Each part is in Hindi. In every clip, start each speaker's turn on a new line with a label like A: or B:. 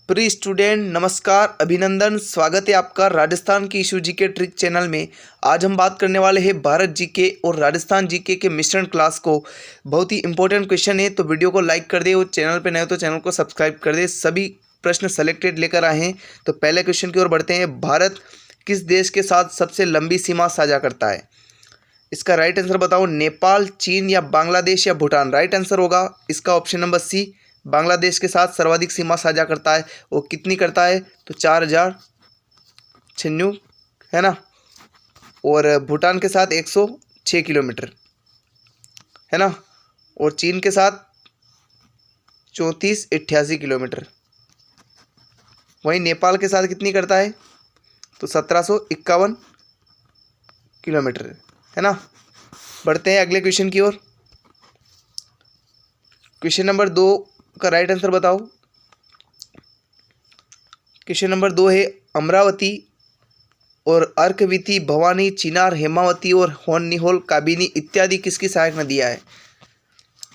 A: प्रिय स्टूडेंट नमस्कार, अभिनंदन, स्वागत है आपका राजस्थान की इशू जीके ट्रिक चैनल में। आज हम बात करने वाले हैं भारत जीके और राजस्थान जीके के मिश्रण क्लास को। बहुत ही इंपॉर्टेंट क्वेश्चन है, तो वीडियो को लाइक कर दे और चैनल पे नए हो तो चैनल को सब्सक्राइब कर दे। सभी प्रश्न सेलेक्टेड लेकर आए हैं। तो पहले क्वेश्चन की ओर बढ़ते हैं। भारत किस देश के साथ सबसे लंबी सीमा साझा करता है? इसका राइट आंसर बताओ। नेपाल, चीन या बांग्लादेश या भूटान? राइट आंसर होगा इसका ऑप्शन नंबर सी, बांग्लादेश के साथ सर्वाधिक सीमा साझा करता है। वो कितनी करता है? तो 4096 है ना। और भूटान के साथ 106 किलोमीटर है ना। और चीन के साथ 3488 किलोमीटर। वहीं नेपाल के साथ कितनी करता है? तो 1751 किलोमीटर है ना। बढ़ते हैं अगले क्वेश्चन की ओर। क्वेश्चन नंबर 2 का राइट आंसर बताओ। क्वेश्चन नंबर 2 है, अमरावती और अर्कविथी, भवानी, चिनार, हेमावती और होन्नीहोल, काबिनी इत्यादि किसकी सहायक नदियाँ है?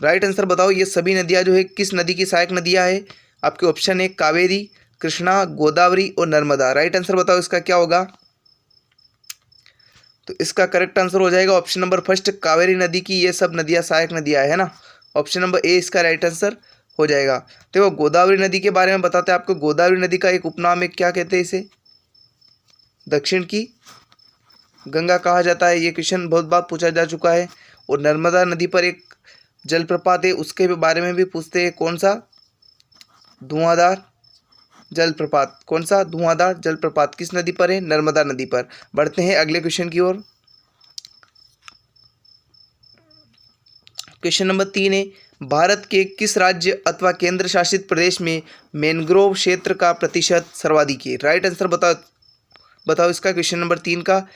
A: राइट आंसर बताओ। ये सभी नदियाँ जो है किस नदी की सहायक नदियाँ है? आपके ऑप्शन है कावेरी, कृष्णा, गोदावरी और नर्मदा। राइट आंसर बताओ इसका क्या होगा? तो इसका करेक्ट आंसर हो जाएगा ऑप्शन नंबर फर्स्ट, कावेरी नदी की ये सब नदियाँ सहायक नदियाँ है ना। ऑप्शन नंबर ए इसका राइट आंसर हो जाएगा। देखो गोदावरी नदी के बारे में बताते हैं आपको। गोदावरी नदी का एक उपनाम है, क्या कहते हैं इसे? दक्षिण की गंगा कहा जाता है। ये क्वेश्चन बहुत बार पूछा जा चुका है। और नर्मदा नदी पर एक जलप्रपात है, उसके बारे में भी पूछते हैं। कौन सा? धुआंधार जलप्रपात। कौन सा? धुआंधार जलप्रपात किस नदी पर है? नर्मदा नदी पर। बढ़ते हैं अगले क्वेश्चन की ओर। क्वेश्चन नंबर 3 है, भारत के किस राज्य अथवा केंद्र शासित प्रदेश में मैंग्रोव क्षेत्र का प्रतिशत सर्वाधिक है? राइट आंसर बताओ इसका क्वेश्चन नंबर 3 का।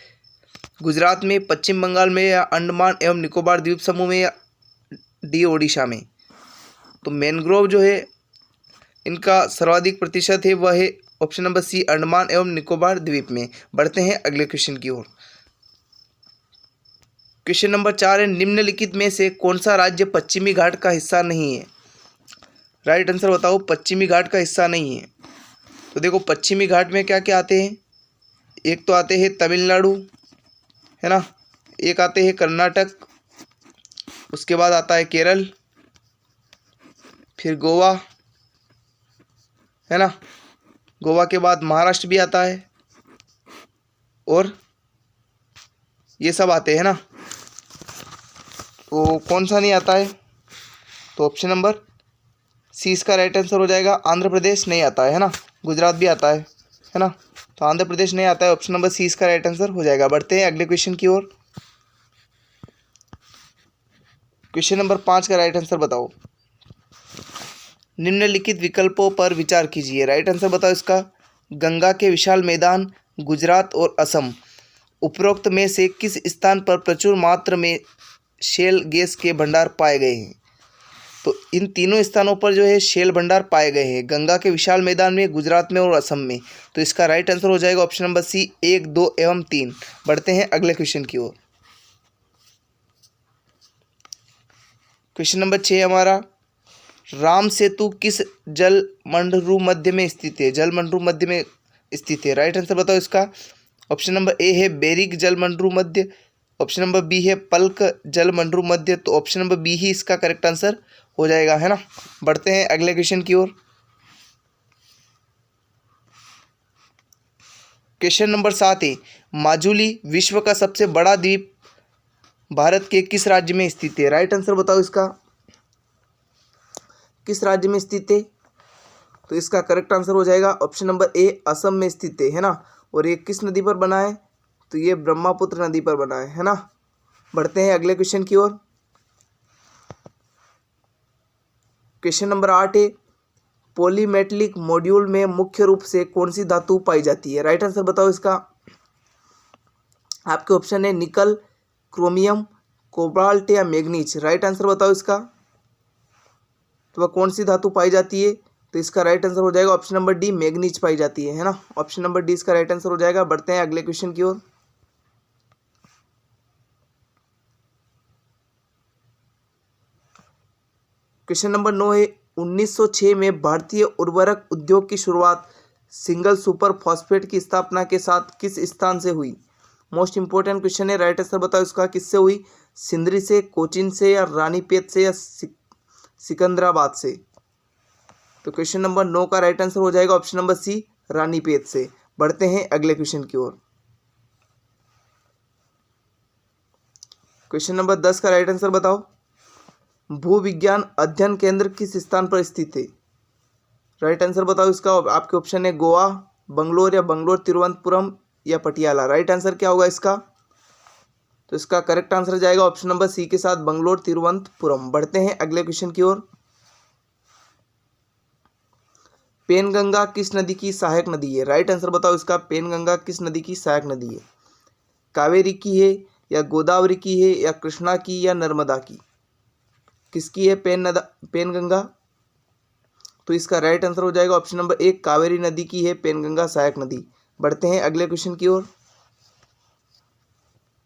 A: गुजरात में, पश्चिम बंगाल में या अंडमान एवं निकोबार द्वीप समूह में या डी ओडिशा में? तो मैंग्रोव जो है इनका सर्वाधिक प्रतिशत है वह है ऑप्शन नंबर सी, अंडमान एवं निकोबार द्वीप में। बढ़ते हैं अगले क्वेश्चन की ओर। क्वेश्चन नंबर 4 है, निम्नलिखित में से कौन सा राज्य पश्चिमी घाट का हिस्सा नहीं है? राइट आंसर बताओ। पश्चिमी घाट का हिस्सा नहीं है। तो देखो पश्चिमी घाट में क्या क्या आते हैं। एक तो आते हैं तमिलनाडु है ना, एक आते हैं कर्नाटक, उसके बाद आता है केरल, फिर गोवा है ना। गोवा के बाद महाराष्ट्र भी आता है और ये सब आते हैं ना। तो कौन सा नहीं आता है? तो ऑप्शन नंबर सी इसका राइट आंसर हो जाएगा। आंध्र प्रदेश नहीं आता है ना। गुजरात भी आता है ना। तो आंध्र प्रदेश नहीं आता है। ऑप्शन नंबर सी इसका राइट आंसर हो जाएगा। बढ़ते हैं अगले क्वेश्चन की ओर। क्वेश्चन नंबर 5 का राइट आंसर बताओ। निम्नलिखित विकल्पों पर विचार कीजिए। राइट आंसर बताओ इसका। गंगा के विशाल मैदान, गुजरात और असम। उपरोक्त में से किस स्थान पर प्रचुर मात्रा में शेल गैस के भंडार पाए गए हैं? तो इन तीनों स्थानों पर जो है शेल भंडार पाए गए हैं। गंगा के विशाल मैदान में, गुजरात में और असम में। तो इसका राइट आंसर हो जाएगा ऑप्शन नंबर सी, 1, 2 एवं 3। बढ़ते हैं अगले क्वेश्चन की ओर। क्वेश्चन नंबर 6 हमारा, राम सेतु किस जल मंडरू मध्य में स्थित है? जल मंडरू मध्य में स्थित है। राइट आंसर बताओ इसका। ऑप्शन नंबर ए है बेरिक जल मंडरू मध्य, ऑप्शन नंबर बी है पल्क जल मंडरू मध्य। तो ऑप्शन नंबर बी ही इसका करेक्ट आंसर हो जाएगा है ना। बढ़ते हैं अगले क्वेश्चन की ओर। क्वेश्चन नंबर 7 है, माजुली विश्व का सबसे बड़ा द्वीप भारत के किस राज्य में स्थित है? राइट आंसर बताओ इसका। किस राज्य में स्थित है? तो इसका करेक्ट आंसर हो जाएगा ऑप्शन नंबर ए, असम में स्थित है ना। और ये किस नदी पर बना है? तो ये ब्रह्मपुत्र नदी पर बना है ना। बढ़ते हैं अगले क्वेश्चन की ओर। क्वेश्चन नंबर 8 है, पॉलीमेटलिक मॉड्यूल में मुख्य रूप से कौन सी धातु पाई जाती है? राइट आंसर बताओ इसका। आपके ऑप्शन है निकल, क्रोमियम, कोबाल्ट या मैग्नीज। राइट आंसर बताओ इसका। तो वह कौन सी धातु पाई जाती है? तो इसका राइट आंसर हो जाएगा ऑप्शन नंबर डी, मैग्नीज पाई जाती है ना। ऑप्शन नंबर डी इसका राइट आंसर हो जाएगा। बढ़ते हैं अगले क्वेश्चन की ओर। क्वेश्चन नंबर 9 है, 1906 में भारतीय उर्वरक उद्योग की शुरुआत सिंगल सुपर फॉस्फेट की स्थापना के साथ किस स्थान से हुई? मोस्ट इंपॉर्टेंट क्वेश्चन है, राइट आंसर बताओ इसका। किससे हुई? सिंदरी से, कोचीन से, या रानीपेट से, या सिकंदराबाद से? तो क्वेश्चन नंबर 9 का राइट आंसर हो जाएगा ऑप्शन नंबर सी, रानीपेट से। बढ़ते हैं अगले क्वेश्चन की ओर। क्वेश्चन नंबर 10 का राइट आंसर बताओ। भूविज्ञान अध्ययन केंद्र किस स्थान पर स्थित है? राइट आंसर बताओ इसका। आपके ऑप्शन है गोवा, बंगलोर, या बंगलोर तिरुवनंतपुरम, या पटियाला। राइट आंसर क्या होगा इसका? तो इसका करेक्ट आंसर जाएगा ऑप्शन नंबर सी के साथ, बंगलोर तिरुवनंतपुरम। बढ़ते हैं अगले क्वेश्चन की ओर। पेनगंगा किस नदी की सहायक नदी है? राइट आंसर बताओ इसका। पेनगंगा किस नदी की सहायक नदी है? कावेरी की है, या गोदावरी की है, या कृष्णा की, या नर्मदा की? किसकी है पेनगंगा? तो इसका राइट आंसर हो जाएगा ऑप्शन नंबर एक, कावेरी नदी की है पेनगंगा सहायक नदी। बढ़ते हैं अगले क्वेश्चन की ओर।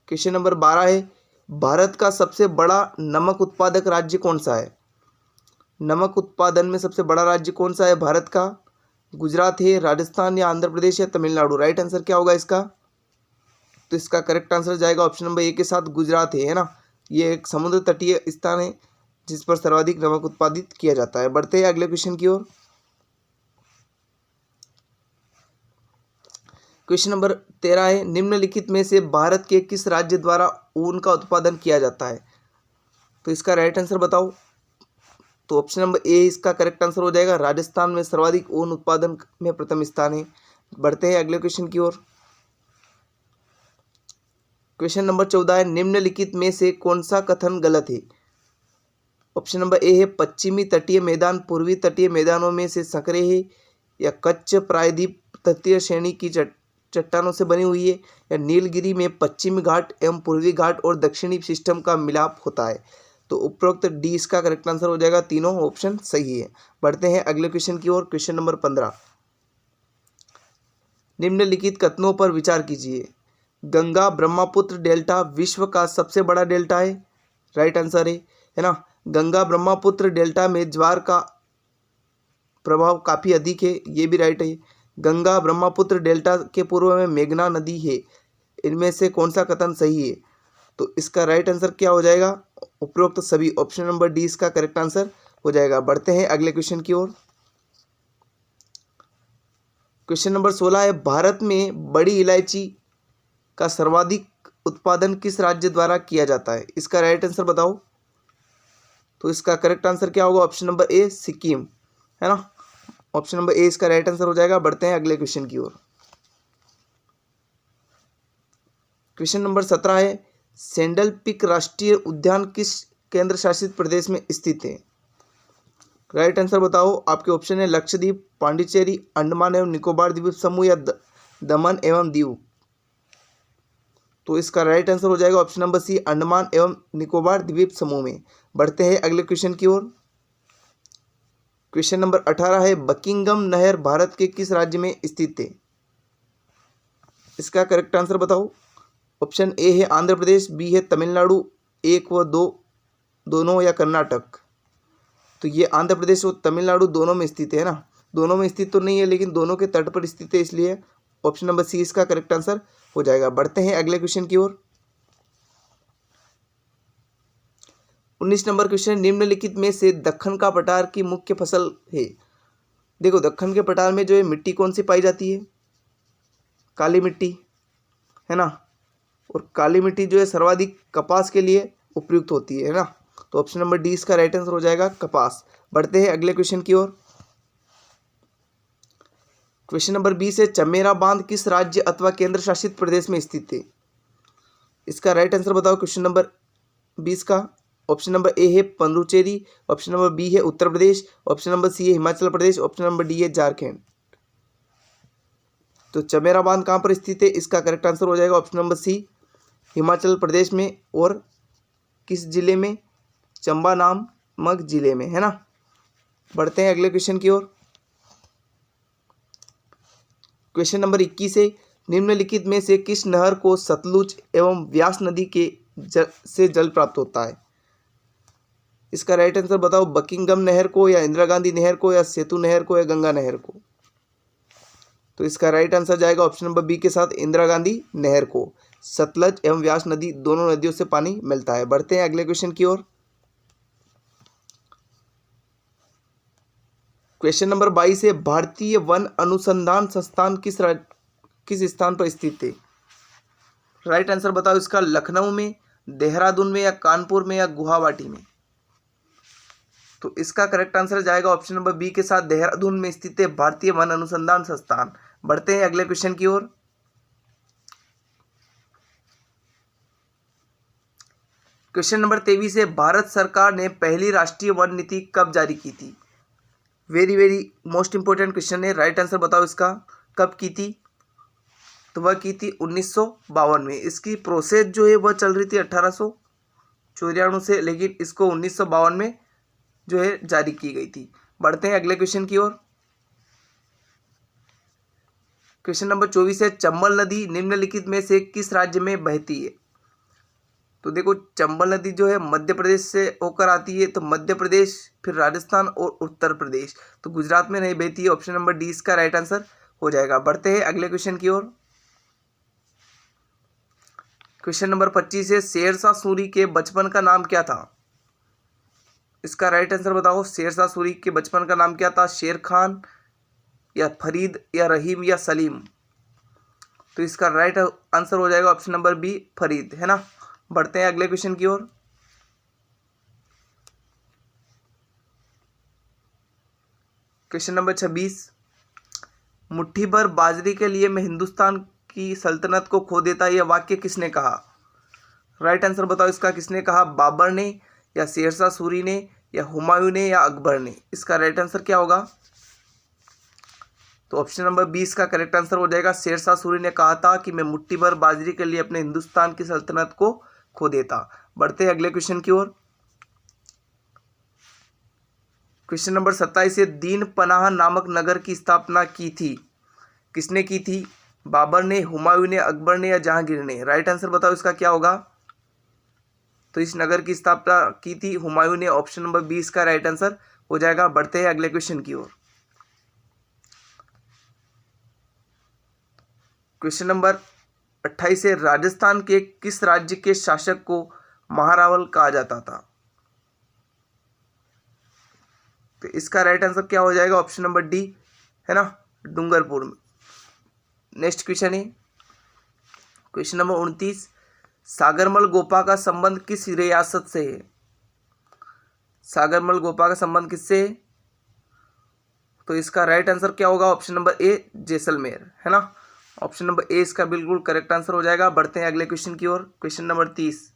A: क्वेश्चन नंबर 12 है, भारत का सबसे बड़ा नमक उत्पादक राज्य कौन सा है? नमक उत्पादन में सबसे बड़ा राज्य कौन सा है भारत का? गुजरात है, राजस्थान, या आंध्र प्रदेश, या तमिलनाडु? राइट आंसर क्या होगा इसका? तो इसका करेक्ट आंसर जाएगा ऑप्शन नंबर ए के साथ, गुजरात है ना। ये एक समुद्र तटीय स्थान है जिस पर सर्वाधिक नमक उत्पादित किया जाता है। बढ़ते हैं अगले क्वेश्चन की ओर। क्वेश्चन नंबर 13 है, निम्नलिखित में से भारत के किस राज्य द्वारा ऊन का उत्पादन किया जाता है? तो इसका राइट आंसर बताओ। तो ऑप्शन नंबर ए इसका करेक्ट आंसर हो जाएगा। राजस्थान में सर्वाधिक ऊन उत्पादन में प्रथम स्थान है। बढ़ते हैं अगले क्वेश्चन की ओर। क्वेश्चन नंबर 14 है, निम्नलिखित में से कौन सा कथन गलत है? ऑप्शन नंबर ए है, पश्चिमी तटीय मैदान पूर्वी तटीय मैदानों में से संकरे है, या कच्छ प्रायद्वीप तटीय श्रेणी की चट्टानों से बनी हुई है, या नीलगिरी में पश्चिमी घाट एवं पूर्वी घाट और दक्षिणी सिस्टम का मिलाप होता है। तो उपरोक्त डी इसका करेक्ट आंसर हो जाएगा। तीनों ऑप्शन सही है। बढ़ते हैं अगले क्वेश्चन की ओर। क्वेश्चन नंबर 15, निम्नलिखित कथनों पर विचार कीजिए। गंगा ब्रह्मपुत्र डेल्टा विश्व का सबसे बड़ा डेल्टा है। राइट आंसर है ना। गंगा ब्रह्मपुत्र डेल्टा में ज्वार का प्रभाव काफ़ी अधिक है, ये भी राइट है। गंगा ब्रह्मपुत्र डेल्टा के पूर्व में मेघना नदी है। इनमें से कौन सा कथन सही है? तो इसका राइट आंसर क्या हो जाएगा? उपरोक्त सभी। ऑप्शन नंबर डी इसका करेक्ट आंसर हो जाएगा। बढ़ते हैं अगले क्वेश्चन की ओर। क्वेश्चन नंबर 16 है, भारत में बड़ी इलायची का सर्वाधिक उत्पादन किस राज्य द्वारा किया जाता है? इसका राइट आंसर बताओ। तो इसका करेक्ट आंसर क्या होगा? ऑप्शन नंबर ए, सिक्किम, है ना। ऑप्शन नंबर ए इसका राइट आंसर हो जाएगा। बढ़ते हैं अगले क्वेश्चन की ओर। क्वेश्चन नंबर 17 है, सैंडल पीक राष्ट्रीय उद्यान किस केंद्र शासित प्रदेश में स्थित है? राइट आंसर बताओ। आपके ऑप्शन है लक्षद्वीप, पांडिचेरी, अंडमान एवं निकोबार द्वीप समूह, या दमन एवं दीव। तो इसका राइट आंसर हो जाएगा ऑप्शन नंबर सी, अंडमान एवं निकोबार द्वीप समूह में। बढ़ते हैं अगले क्वेश्चन की ओर। क्वेश्चन नंबर 18 है, बकिंगम नहर भारत के किस राज्य में स्थित है? इसका करेक्ट आंसर बताओ। ऑप्शन ए है आंध्र प्रदेश, बी है तमिलनाडु, 1 व 2 दोनों, या कर्नाटक। तो ये आंध्र प्रदेश और तमिलनाडु दोनों में स्थित है ना। दोनों में स्थित तो नहीं है, लेकिन दोनों के तट पर स्थित है, इसलिए ऑप्शन नंबर सी इसका करेक्ट आंसर हो जाएगा। बढ़ते हैं अगले क्वेश्चन की ओर। 19 नंबर क्वेश्चन, निम्नलिखित में से दक्कन का पठार की मुख्य फसल है? देखो, दक्कन के पठार में जो है मिट्टी कौन सी पाई जाती है? काली मिट्टी, है ना। और काली मिट्टी जो है सर्वाधिक कपास के लिए उपयुक्त होती है ना। तो ऑप्शन नंबर डी इसका राइट आंसर हो जाएगा, कपास। बढ़ते हैं अगले क्वेश्चन की ओर। क्वेश्चन नंबर 20 है, चमेरा बांध किस राज्य अथवा केंद्र शासित प्रदेश में स्थित है? इसका राइट आंसर बताओ क्वेश्चन नंबर 20 का। ऑप्शन नंबर ए है पुडुचेरी, ऑप्शन नंबर बी है Uttar Pradesh, option number C है Himachal Pradesh, option number D है झारखंड। तो चमेरा बांध कहाँ पर स्थित है? इसका करेक्ट आंसर हो जाएगा option number C, Himachal Pradesh में। और किस जिले में? चंबा नामक जिले में, है ना। बढ़ते हैं अगले क्वेश्चन की ओर। क्वेश्चन नंबर 21 है, निम्नलिखित में से किस नहर को सतलुज एवं व्यास नदी के से जल प्राप्त होता है? इसका राइट आंसर बताओ, बकिंगम नहर को या इंदिरा गांधी नहर को या सेतु नहर को या गंगा नहर को। तो इसका राइट आंसर जाएगा ऑप्शन नंबर बी के साथ, इंदिरा गांधी नहर को। सतलज एवं व्यास नदी दोनों नदियों से पानी मिलता है। बढ़ते हैं अगले क्वेश्चन की ओर। क्वेश्चन नंबर 22 है, भारतीय वन अनुसंधान संस्थान किस स्थान पर स्थित है। राइट आंसर बताओ इसका, लखनऊ में, देहरादून में या कानपुर में या गुवाहाटी में। तो इसका करेक्ट आंसर जाएगा ऑप्शन नंबर बी के साथ, देहरादून में स्थित है भारतीय वन अनुसंधान संस्थान। बढ़ते हैं अगले क्वेश्चन की ओर। क्वेश्चन नंबर 23 है, भारत सरकार ने पहली राष्ट्रीय वन नीति कब जारी की थी। Very very most important question है। राइट आंसर बताओ इसका, कब की थी। तो वह की थी 1952 में। इसकी प्रोसेस जो है वह चल रही थी 1894 से, लेकिन इसको 1952 में जो है जारी की गई थी। बढ़ते हैं अगले क्वेश्चन की ओर। क्वेश्चन नंबर 24 है, चंबल नदी निम्नलिखित में से किस राज्य में बहती है। तो देखो, चंबल नदी जो है मध्य प्रदेश से होकर आती है, तो मध्य प्रदेश, फिर राजस्थान और उत्तर प्रदेश। तो गुजरात में नहीं बहती है। ऑप्शन नंबर डी इसका राइट आंसर हो जाएगा। बढ़ते हैं अगले क्वेश्चन की ओर। क्वेश्चन नंबर 25 है, शेरशाह सूरी के बचपन का नाम क्या था। इसका राइट आंसर बताओ, शेरशाह सूरी के बचपन का नाम क्या था। शेर खान या फरीद या रहीम या सलीम। तो इसका राइट आंसर हो जाएगा ऑप्शन नंबर बी, फरीद, है ना। बढ़ते हैं अगले क्वेश्चन की ओर। क्वेश्चन नंबर 26, मुट्ठी भर बाजरी के लिए मैं हिंदुस्तान की सल्तनत को खो देता, यह वाक्य किसने कहा। राइट आंसर बताओ इसका, किसने कहा, बाबर ने या शेरशाह सूरी ने या हुमायूं ने या अकबर ने। इसका राइट आंसर क्या होगा। तो ऑप्शन नंबर 20 का करेक्ट आंसर हो जाएगा, शेरशाह सूरी ने कहा था कि मैं मुट्ठी भर बाजरी के लिए अपने हिंदुस्तान की सल्तनत को खो देता। बढ़ते हैं अगले क्वेश्चन की ओर। क्वेश्चन नंबर 27 से, दीन पनाह नामक नगर की स्थापना की थी, किसने की थी। बाबर ने, हुमायूं ने, अकबर ने या जहांगीर ने। राइट आंसर बताओ इसका क्या होगा। तो इस नगर की स्थापना की थी हुमायूं ने। ऑप्शन नंबर 20 का राइट आंसर हो जाएगा। बढ़ते हैं अगले क्वेश्चन की ओर। क्वेश्चन नंबर 28 से, राजस्थान के किस राज्य के शासक को महारावल कहा जाता था। तो इसका राइट आंसर क्या हो जाएगा, ऑप्शन नंबर डी, है ना, डूंगरपुर में। नेक्स्ट क्वेश्चन है क्वेश्चन नंबर 29, सागरमल गोपा का संबंध किस रियासत से है। सागरमल गोपा का संबंध किससे है। तो इसका राइट आंसर क्या होगा, ऑप्शन नंबर ए, जैसलमेर, है ना। ऑप्शन नंबर ए इसका बिल्कुल करेक्ट आंसर हो जाएगा। बढ़ते हैं अगले क्वेश्चन की ओर। क्वेश्चन नंबर 30,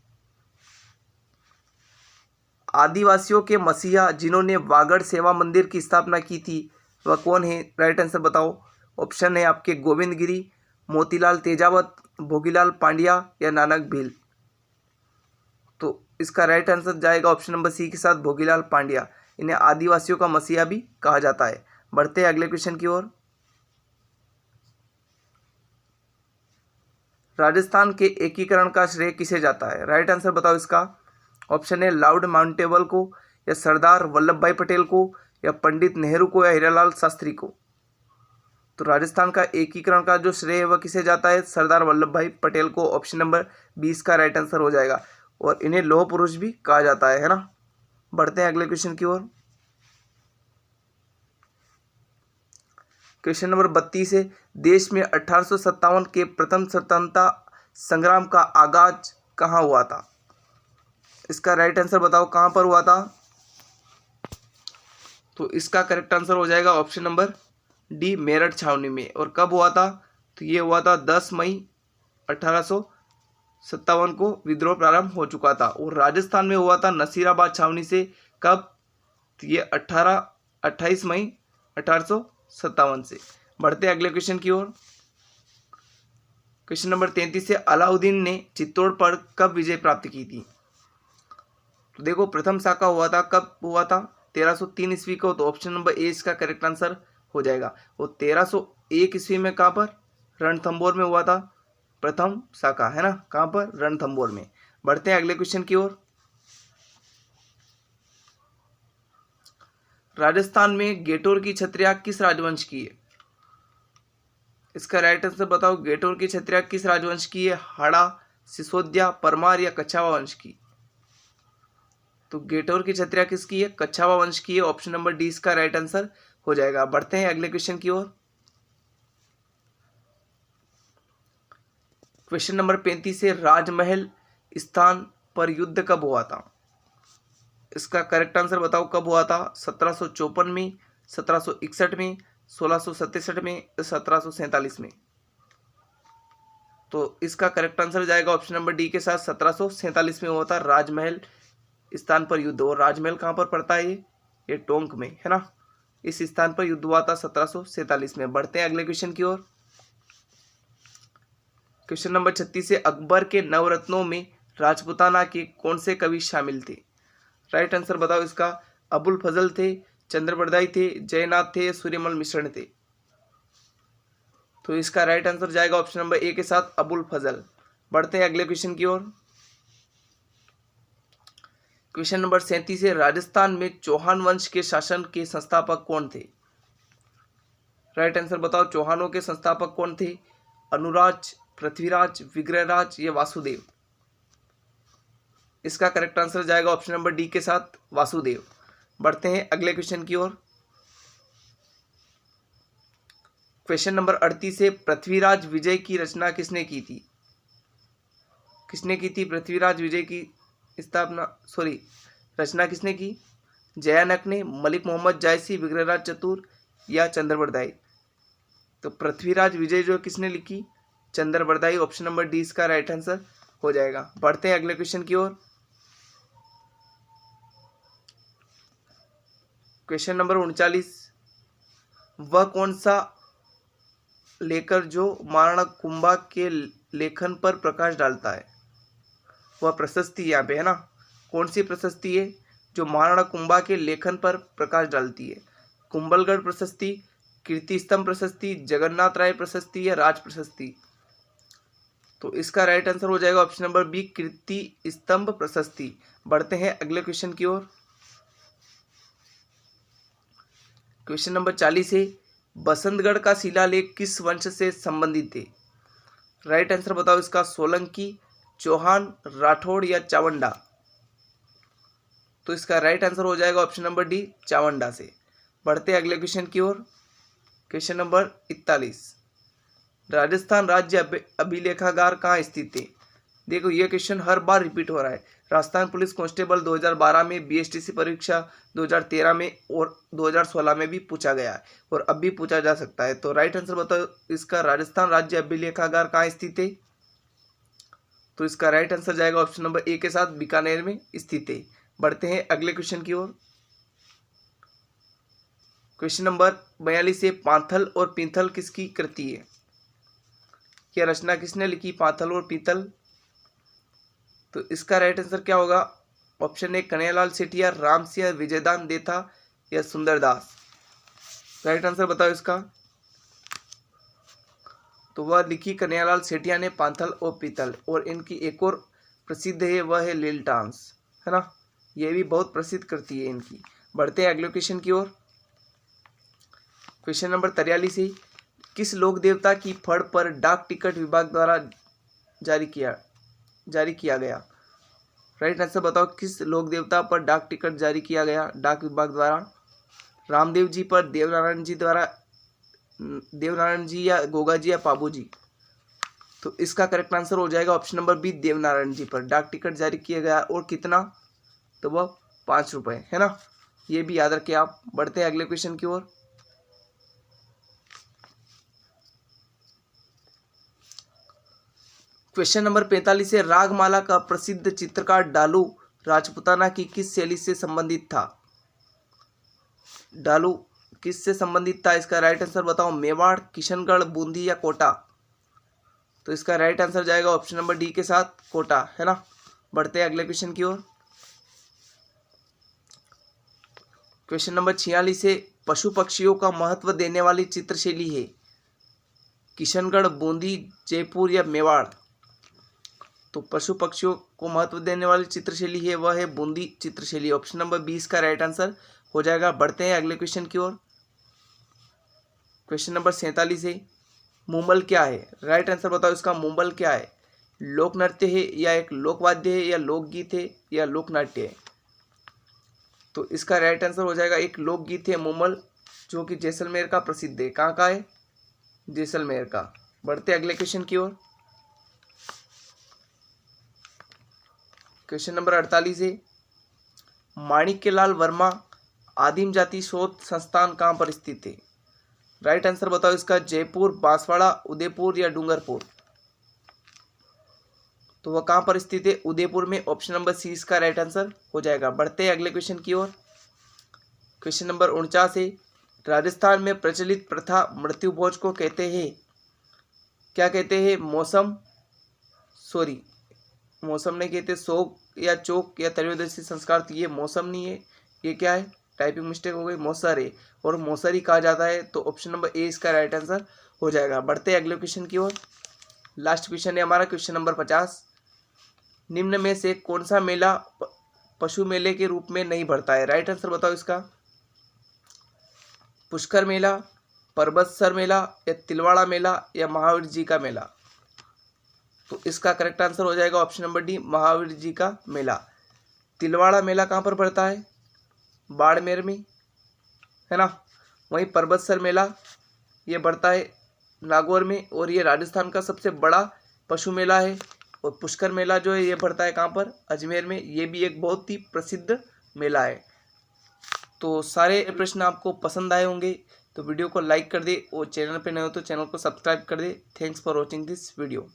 A: आदिवासियों के मसीहा जिन्होंने वागड़ सेवा मंदिर की स्थापना की थी वह कौन है। राइट आंसर बताओ। ऑप्शन है आपके, गोविंद गिरी, मोतीलाल तेजावत, भोगीलाल पांड्या या नानक भील। तो इसका राइट आंसर जाएगा ऑप्शन नंबर सी के साथ, भोगीलाल पांड्या। इन्हें आदिवासियों का मसीहा भी कहा जाता है। बढ़ते हैं अगले क्वेश्चन की ओर। राजस्थान के एकीकरण का श्रेय किसे जाता है। राइट आंसर बताओ इसका। ऑप्शन है लॉर्ड माउंटेबल को या सरदार वल्लभ भाई पटेल को या पंडित नेहरू को या हीरालाल शास्त्री को। तो राजस्थान का एकीकरण का जो श्रेय है वह किसे जाता है, सरदार वल्लभ भाई पटेल को। ऑप्शन नंबर 20 का राइट आंसर हो जाएगा। और इन्हें लौह पुरुष भी कहा जाता है ना। बढ़ते हैं अगले क्वेश्चन की ओर। क्वेश्चन नंबर 32 है, देश में 1857 के प्रथम स्वतंत्रता संग्राम का आगाज कहाँ हुआ था। इसका राइट आंसर बताओ, कहाँ पर हुआ था। तो इसका करेक्ट आंसर हो जाएगा ऑप्शन नंबर डी, मेरठ छावनी में। और कब हुआ था, तो ये हुआ था 10 मई 1857 को विद्रोह प्रारंभ हो चुका था। और राजस्थान में हुआ था नसीराबाद छावनी से। कब, तो ये 28 मई 1857 से। बढ़ते अगले क्वेश्चन की ओर। क्वेश्चन नंबर 33 से, अलाउद्दीन ने चित्तौड़ पर कब विजय प्राप्त की थी। तो देखो, प्रथम शाखा हुआ था, कब हुआ था, 1303 ईस्वी को। तो ऑप्शन नंबर ए इसका करेक्ट आंसर हो जाएगा। और 1301 ईस्वी में कहाँ पर, रणथंभौर में हुआ था प्रथम शाखा, है ना, कहाँ पर, रणथंभौर में। बढ़ते हैं अगले क्वेश्चन की ओर। राजस्थान में गेटोर की छत्रियां किस राजवंश की है? इसका राइट आंसर बताओ। गेटोर की छत्रियां किस राजवंश की है? हाड़ा, सिसोदिया, परमार या कछावा वंश की? तो गेटोर की छत्रियां किसकी है? कछावा वंश की है। ऑप्शन नंबर डी इसका राइट आंसर हो जाएगा। बढ़ते हैं अगले क्वेश्चन की ओर। क्वेश्चन नंबर 35 है, राजमहल स्थान पर युद्ध कब हुआ था? इसका करेक्ट आंसर बताओ, कब हुआ था? 1754 में, 1761 में, 1667 में, 1747 में? तो इसका करेक्ट आंसर जाएगा ऑप्शन नंबर डी के साथ, 1747 में हुआ था राजमहल स्थान पर युद्ध। और राजमहल कहाँ पर पड़ता है? ये टोंक में है ना। इस स्थान पर युद्ध हुआ था 1747 में। बढ़ते हैं अगले क्वेश्चन की ओर। क्वेश्चन नंबर 36 है, अकबर के नवरत्नों में राजपुताना के कौन से कवि शामिल थे? राइट आंसर बताओ इसका। अबुल फजल थे, चंद्रबरदाई थे, जयनाथ थे, सूर्यमल मिश्रण थे? तो इसका राइट आंसर जाएगा ऑप्शन नंबर ए के साथ, अबुल फजल। बढ़ते हैं अगले क्वेश्चन की ओर। क्वेश्चन नंबर 37 है, राजस्थान में चौहान वंश के शासन के संस्थापक कौन थे? राइट आंसर बताओ, चौहानों के संस्थापक कौन थे? अनुराज, पृथ्वीराज, विग्रहराज या वासुदेव? इसका करेक्ट आंसर जाएगा ऑप्शन नंबर डी के साथ, वासुदेव। बढ़ते हैं अगले क्वेश्चन की ओर। क्वेश्चन नंबर 38 है, पृथ्वीराज विजय की रचना किसने की थी? किसने की थी पृथ्वीराज विजय की रचना किसने की? जयानक ने, मलिक मोहम्मद जायसी, विग्रहराज चतुर या चंद्रबरदाई? तो पृथ्वीराज विजय जो किसने लिखी? चंद्रबरदाई। ऑप्शन नंबर डी इसका राइट आंसर हो जाएगा। बढ़ते हैं अगले क्वेश्चन की ओर। क्वेश्चन नंबर 39, वह कौन सा लेकर जो महाराणा कुंभा के लेखन पर प्रकाश डालता है? वह प्रशस्ति यहाँ पे है ना। कौन सी प्रशस्ति है जो महाराणा कुंभा के लेखन पर प्रकाश डालती है? कुंभलगढ़ प्रशस्ति, कीर्ति स्तंभ प्रशस्ति, जगन्नाथ राय प्रशस्ति या राज प्रशस्ति? तो इसका राइट आंसर हो जाएगा ऑप्शन नंबर बी, कीर्ति स्तंभ प्रशस्ति। बढ़ते हैं अगले क्वेश्चन की ओर। क्वेश्चन नंबर 40 है, बसंतगढ़ का शिलालेख किस वंश से संबंधित है? राइट आंसर बताओ इसका। सोलंकी, चौहान, राठौड़ या चावंडा? तो इसका राइट आंसर हो जाएगा ऑप्शन नंबर डी, चावंडा से। बढ़ते अगले क्वेश्चन की ओर। क्वेश्चन नंबर 41, राजस्थान राज्य अभिलेखागार कहाँ स्थित है? देखो ये क्वेश्चन हर बार रिपीट हो रहा है। राजस्थान पुलिस कांस्टेबल 2012 में, बीएसटीसी परीक्षा 2013 में और 2016 में भी पूछा गया है और अब भी पूछा जा सकता है। तो राइट आंसर बताओ इसका, राजस्थान राज्य अभिलेखागार कहाँ स्थित है? तो इसका राइट आंसर जाएगा ऑप्शन नंबर ए के साथ, बीकानेर में स्थित है। बढ़ते हैं अगले क्वेश्चन की ओर। क्वेश्चन नंबर 42 है, पांथल और पीथल किसकी कृति है? क्या रचना किसने लिखी पांथल और पीथल? तो इसका राइट आंसर क्या होगा? ऑप्शन ए कन्हैयालाल सेठिया, राम सिंह विजयदान देथा या सुंदरदास? राइट आंसर बताओ इसका। तो वह लिखी कन्हैयालाल सेठिया ने पांथल और पीतल। और इनकी एक और प्रसिद्ध है, वह है लील डांस, है ना। ये भी बहुत प्रसिद्ध करती है इनकी। बढ़ते हैं अगले क्वेश्चन की ओर। क्वेश्चन नंबर 43 है, किस लोक देवता की फड़ पर डाक टिकट विभाग द्वारा जारी किया गया? राइट आंसर बताओ, किस लोक देवता पर डाक टिकट जारी किया गया डाक विभाग द्वारा? रामदेव जी पर, देवनारायण जी या गोगा जी या पाबू जी? तो इसका करेक्ट आंसर हो जाएगा ऑप्शन नंबर बी, देवनारायण जी पर डाक टिकट जारी किया गया। और कितना? तो वह 5 रुपए, है ना। ये भी याद रखें आप। बढ़ते हैं अगले क्वेश्चन की ओर। क्वेश्चन नंबर 45 है, रागमाला का प्रसिद्ध चित्रकार डालू राजपुताना की किस शैली से संबंधित था? डालू किस से संबंधित था? इसका राइट आंसर बताओ। मेवाड़, किशनगढ़, बूंदी या कोटा? तो इसका राइट आंसर जाएगा ऑप्शन नंबर डी के साथ, कोटा, है ना। बढ़ते हैं अगले क्वेश्चन की ओर। क्वेश्चन नंबर 46 है, पशु पक्षियों का महत्व देने वाली चित्रशैली है? किशनगढ़, बूंदी, जयपुर या मेवाड़? तो पशु पक्षियों को महत्व देने वाली चित्रशैली है, वह है बूंदी चित्रशैली। ऑप्शन नंबर 20 का राइट आंसर हो जाएगा। बढ़ते हैं अगले क्वेश्चन की ओर। क्वेश्चन नंबर 47 है, मुंबल क्या है? राइट आंसर बताओ इसका। मुंबल क्या है? लोक नृत्य है या एक लोकवाद्य है या लोकगीत है या लोकनाट्य है? तो इसका राइट आंसर हो जाएगा एक लोकगीत है मुंबल, जो कि जैसलमेर का प्रसिद्ध है। कहाँ का है? जैसलमेर का। बढ़ते अगले क्वेश्चन की ओर। क्वेश्चन नंबर 48 है, माणिक्यलाल वर्मा आदिम जाति शोध संस्थान कहाँ पर स्थित है? राइट आंसर बताओ इसका। जयपुर, बांसवाड़ा, उदयपुर या डूंगरपुर? तो वह कहाँ पर स्थित है? उदयपुर में। ऑप्शन नंबर सी इसका राइट आंसर हो जाएगा। बढ़ते हैं अगले क्वेश्चन की ओर। क्वेश्चन नंबर 49 है, राजस्थान में प्रचलित प्रथा मृत्यु भोज को कहते हैं, क्या कहते हैं? मौसम नहीं कहते, शोक या चोक या त्रयोदशी संस्कार। तो ये मौसम नहीं है, ये क्या है? टाइपिंग मिस्टेक हो गई, मौसर है, और मौसरी कहा जाता है। तो ऑप्शन नंबर ए इसका राइट आंसर हो जाएगा। बढ़ते हैं अगले क्वेश्चन की ओर। लास्ट क्वेश्चन है हमारा, क्वेश्चन नंबर 50। निम्न में से कौन सा मेला पशु मेले के रूप में नहीं भरता है? राइट आंसर बताओ इसका। पुष्कर मेला, परबतसर मेला या तिलवाड़ा मेला या महावीर जी का मेला? तो इसका करेक्ट आंसर हो जाएगा option number D, Mahavir ji का मेला। तिलवाड़ा मेला कहाँ पर पड़ता है? बाड़मेर में, है ना। वहीं परबतसर मेला ये बढ़ता है नागौर में, और ये राजस्थान का सबसे बड़ा पशु मेला है। और पुष्कर मेला जो है ये बढ़ता है कहाँ पर? अजमेर में। ये भी एक बहुत ही प्रसिद्ध मेला है। तो सारे प्रश्न आपको पसंद आए होंगे, तो वीडियो को लाइक कर दे, और चैनल पे नए हो तो चैनल को सब्सक्राइब कर दे। Thanks for watching this video.